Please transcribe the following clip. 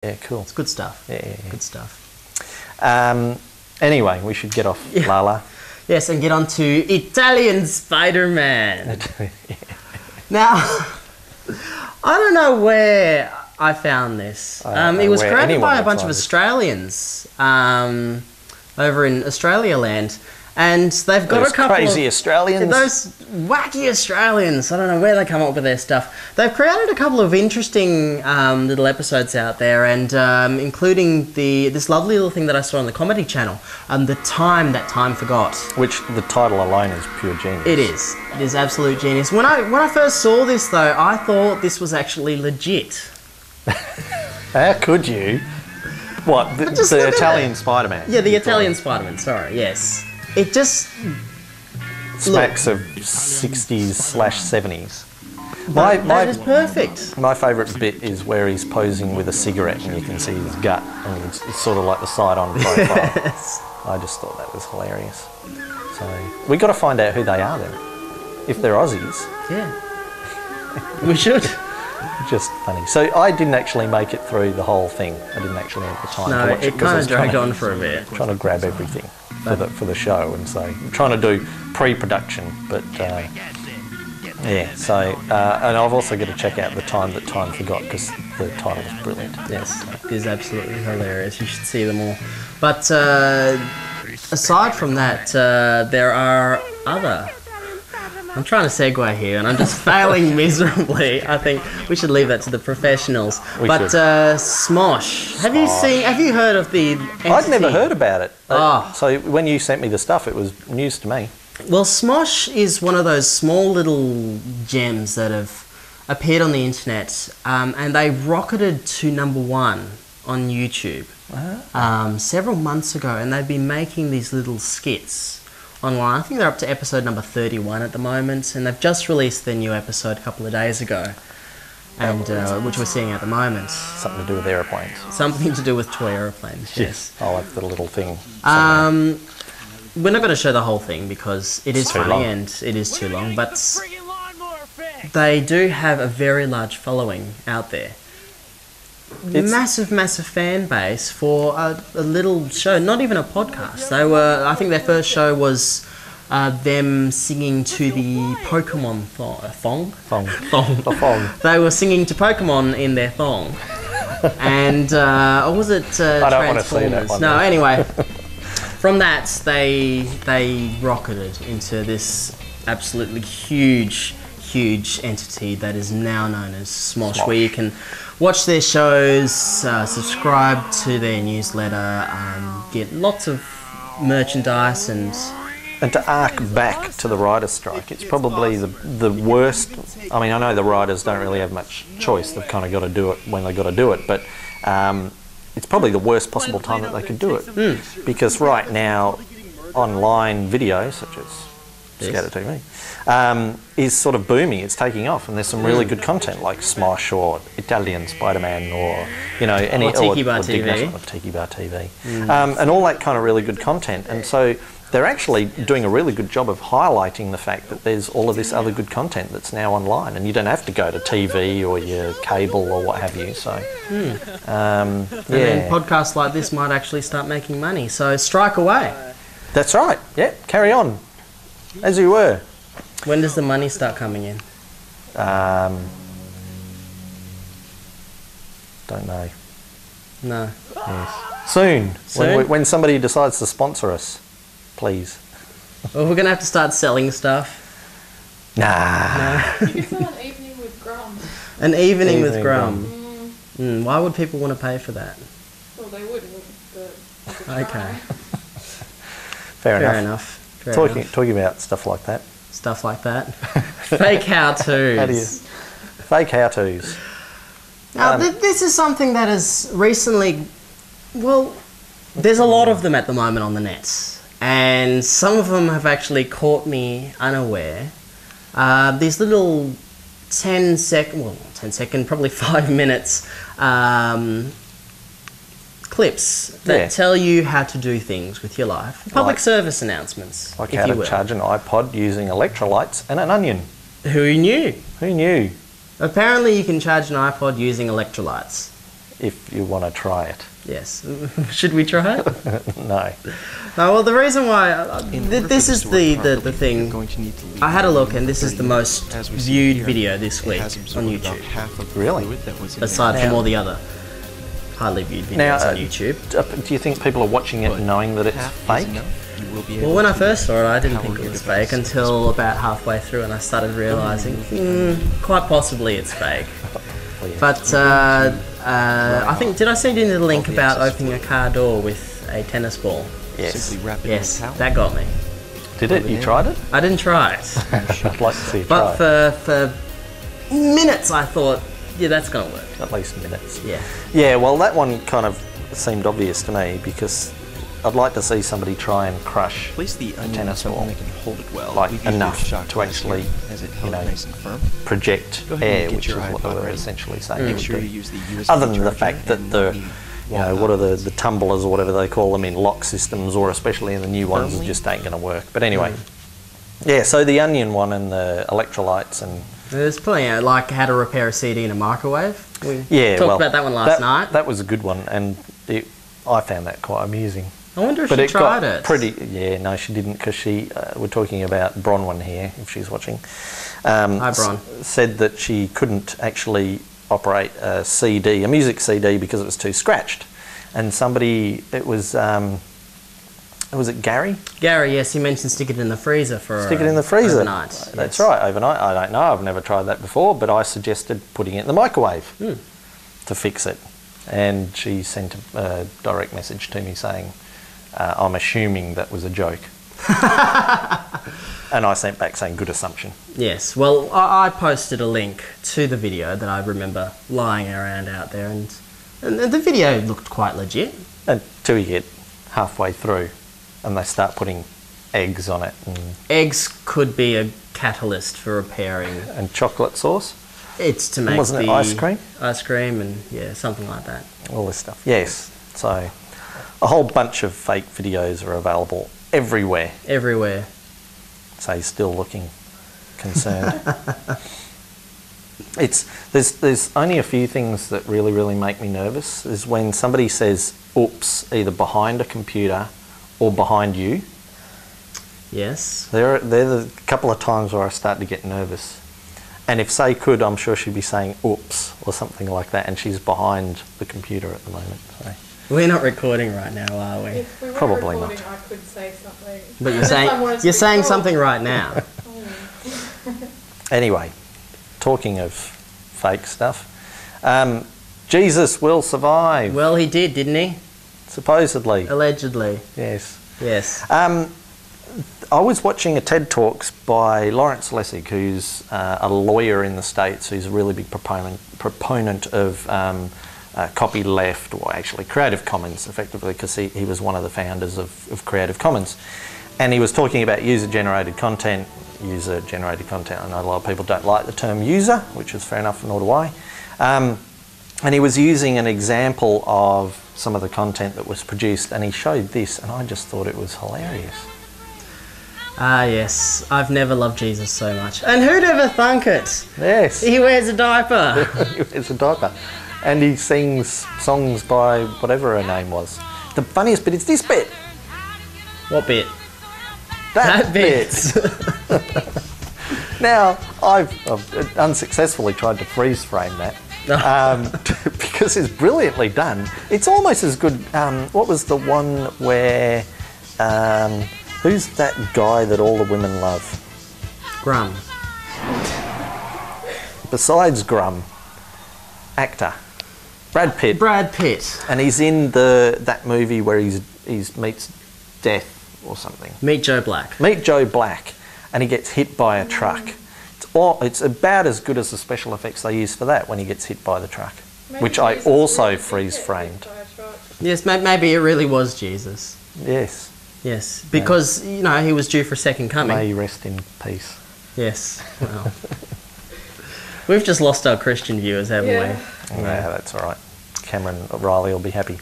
Yeah, cool. It's good stuff. Yeah. Good stuff. Anyway, we should get off Lala. Yes, and get on to Italian Spider-Man. Now, I don't know where I found this. It was created by a bunch of Australians over in Australia land. And they've got a couple crazy Australians. Those wacky Australians. I don't know where they come up with their stuff. They've created a couple of interesting little episodes out there, and including this lovely little thing that I saw on the Comedy Channel, The Time That Time Forgot. Which the title alone is pure genius. It is. It is absolute genius. When I first saw this, though, I thought this was actually legit. How could you? What, the Italian Spider-Man? Yeah, the Italian Spider-Man, sorry, yes. It just smacks of 60s/70s. That is perfect. My favourite bit is where he's posing with a cigarette and you can see his gut, and it's sort of like the side-on profile. Yes. I just thought that was hilarious. So we got to find out who they are then, if they're Aussies. Yeah, we should. Just funny. So I didn't actually make it through the whole thing. I didn't actually have the time to watch it. No, it kind of dragged on for a bit. Trying to grab everything for the show, and so I'm trying to do pre-production, but yeah. So and I've also got to check out The Time That Time Forgot, because the title is brilliant. Yes, it is absolutely hilarious. You should see them all. But aside from that, there are other. I'm trying to segue here, and I'm just failing miserably. I think we should leave that to the professionals. Smosh. Have you heard of the entity? I'd never heard about it. So when you sent me the stuff, it was news to me. Well, Smosh is one of those small little gems that have appeared on the internet, and they rocketed to #1 on YouTube several months ago, and they've been making these little skits online. I think they're up to episode number 31 at the moment, and they've just released their new episode a couple of days ago, and which we're seeing at the moment. Something to do with aeroplanes. Something to do with toy aeroplanes, yes. I'll have the little thing. We're not going to show the whole thing because it is funny and it is too long, but they do have a very large following out there. Massive fan base for a little show, not even a podcast. I think their first show was them singing to the Pokemon thong. They were singing to Pokemon in their thong, and or was it Transformers? I don't want to see that one. No, anyway, from that they rocketed into this absolutely huge entity that is now known as Smosh, where you can watch their shows, subscribe to their newsletter, get lots of merchandise, and to arc back to the writer's strike, it's probably the worst. I mean, I know the writers don't really have much choice. They've kind of got to do it when they've got to do it, but it's probably the worst possible time that they could do it. Because right now, online videos, such as scoutatv, is sort of booming. It's taking off, and there's some really good content like Smosh or Italian Spider-Man, or any or Tiki Bar TV, and all that kind of really good content. And so they're actually doing a really good job of highlighting the fact that there's all of this other good content that's now online, and you don't have to go to TV or your cable or what have you. So and then podcasts like this might actually start making money. So strike away. That's right. Yeah, carry on as you were. When does the money start coming in? Don't know. No. Yes. Soon? When somebody decides to sponsor us, please. Well, we're going to have to start selling stuff. Nah. You said an evening with Grum. An evening with Grum. Why would people want to pay for that? Well, they wouldn't, but... Okay. Fair enough. Talking about stuff like that. Stuff like that. Fake how-tos. Fake how-tos. Now, this is something that has recently... Well, there's a lot of them at the moment on the net. And some of them have actually caught me unaware. These little 10 second, probably 5 minutes clips that tell you how to do things with your life. Public service announcements, like how to charge an iPod using electrolytes and an onion. Who knew? Who knew? Apparently you can charge an iPod using electrolytes. if you want to try it. Yes. Should we try it? No. No, well, the reason why... this is the thing. I had a look, and this is the most viewed video this week on YouTube. Really? Aside from all the other highly viewed videos on YouTube. Do you think people are watching it knowing that it's fake? Well, when I first saw it, I didn't think it was fake until about halfway through, and I started realising, quite possibly it's fake. But I think, did I send you the link about opening a car door with a tennis ball? Yes. Yes, that got me. Did it? You tried it? I didn't try it. I'd like to see you But try it. for minutes I thought, yeah, that's going to work. At least minutes. Yeah. Yeah, well, that one kind of seemed obvious to me because I'd like to see somebody try and crush Place the a tennis ball, that can hold it well. like We've used enough shock to glass actually, here as it held nice and firm. project Go ahead and air, get which your is what they iPod were ready. essentially saying. Make it sure would you do. use the USB Other than the charger fact that and the, need you know, what are the tumblers or whatever they call them in lock systems, or especially in the new ones, just ain't going to work. But anyway, yeah. So the onion one and the electrolytes and There's plenty, like how to repair a CD in a microwave. We yeah, talked well, about that one last night. That was a good one, and I found that quite amusing. I wonder if But she it tried got it. pretty. Yeah, no, she didn't, because we're talking about Bronwyn here, if she's watching. Hi, Bron. Said that she couldn't actually operate a CD, a music CD, because it was too scratched. And somebody, was it Gary? Gary, yes, he mentioned stick it in the freezer for Stick it in the freezer. overnight. That's yes. right, overnight. I don't know, I've never tried that before, but I suggested putting it in the microwave to fix it. And she sent a direct message to me saying, I'm assuming that was a joke. And I sent back saying, good assumption. Yes, well, I posted a link to the video that I remember lying around out there, and the video looked quite legit. Until you get halfway through and they start putting eggs on it Eggs could be a catalyst for repairing. and chocolate sauce. It's to make Wasn't it the ice cream? Ice cream and, yeah, something like that. All this stuff. Yes. So a whole bunch of fake videos are available everywhere. Everywhere. So he's still looking concerned. There's only a few things that really make me nervous. Is when somebody says oops either behind a computer or behind you. Yes. They're the couple of times where I start to get nervous. And if Say could, I'm sure she'd be saying oops or something like that, and she's behind the computer at the moment. So. We're not recording right now, are we? If we were Probably recording, not. I could say something. But Unless I wanted to you're saying record. something right now. Anyway, talking of fake stuff, Jesus will survive. Well, he did, didn't he? Supposedly. Allegedly. Yes. Yes. I was watching a TED Talks by Lawrence Lessig, who's a lawyer in the States, who's a really big proponent of copyleft, or actually Creative Commons, effectively, because he was one of the founders of Creative Commons. And he was talking about user-generated content. I know a lot of people don't like the term user, which is fair enough, nor do I. And he was using an example of some of the content that was produced, and he showed this, and I just thought it was hilarious. Ah, yes. I've never loved Jesus so much. And who'd ever thunk it? Yes. He wears a diaper. He wears a diaper. And he sings songs by whatever her name was. The funniest bit is this bit. What bit? That bit. Now, I've unsuccessfully tried to freeze frame that. Because it's brilliantly done. It's almost as good. What was the one where... who's that guy that all the women love? Grum. Besides Grum, actor. Brad Pitt. Brad Pitt. And he's in that movie where he's meets death or something. Meet Joe Black. Meet Joe Black. And he gets hit by a truck. It's about as good as the special effects they use for that when he gets hit by the truck. Maybe which I Jesus also really did freeze get hit framed. by a truck. Yes, maybe it really was Jesus. Yes. Yes, because, you know, he was due for a second coming. May he rest in peace. Yes, well. We've just lost our Christian viewers, haven't we? Yeah, that's all right. Cameron O'Reilly will be happy.